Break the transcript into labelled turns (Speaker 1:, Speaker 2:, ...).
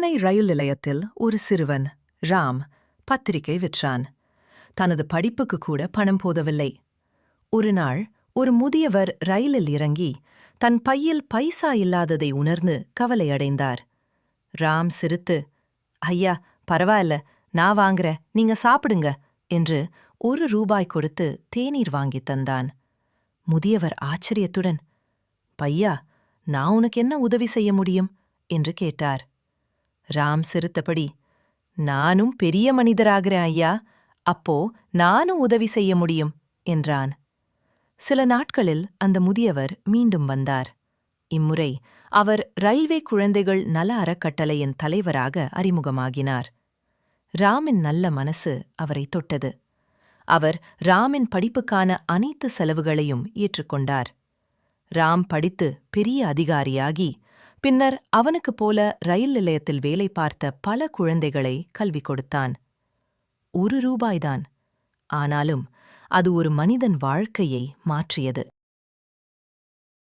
Speaker 1: சென்னை ரயில் நிலையத்தில் ஒரு சிறுவன் ராம் பத்திரிகை விற்றான். தனது படிப்புக்கு கூட பணம் போதவில்லை. ஒரு நாள் ஒரு முதியவர் ரயிலில் இறங்கி தன் பையில் பைசா இல்லாததை உணர்ந்து கவலையடைந்தார். ராம் சிரித்து, ஐயா, பரவாயில்ல, நான் வாங்குறேன், நீங்க சாப்பிடுங்க என்று ₹1 கொடுத்து தேநீர் வாங்கித் தந்தான். முதியவர் ஆச்சரியத்துடன், பையா, நான் உனக்கு என்ன உதவி செய்ய முடியும் என்று கேட்டார். ராம் சிரித்தபடி, நானும் பெரிய மனிதராகிறேன் ஐயா, அப்போ நானும் உதவி செய்ய முடியும் என்றான். சில நாட்களில் அந்த முதியவர் மீண்டும் வந்தார். இம்முறை அவர் ரயில்வே குழந்தைகள் நல அறக்கட்டளையின் தலைவராக அறிமுகமாகினார். ராமின் நல்ல மனசு அவரை தொட்டது. அவர் ராமின் படிப்புக்கான அனைத்து செலவுகளையும் ஏற்றுக்கொண்டார். ராம் படித்து பெரிய அதிகாரியாகி பின்னர் அவனுக்குப் போல ரயில் நிலையத்தில் வேலை பார்த்த பல குழந்தைகளை கல்வி கொடுத்தான். ₹1 தான். ஆனாலும் அது ஒரு மனிதன் வாழ்க்கையை மாற்றியது.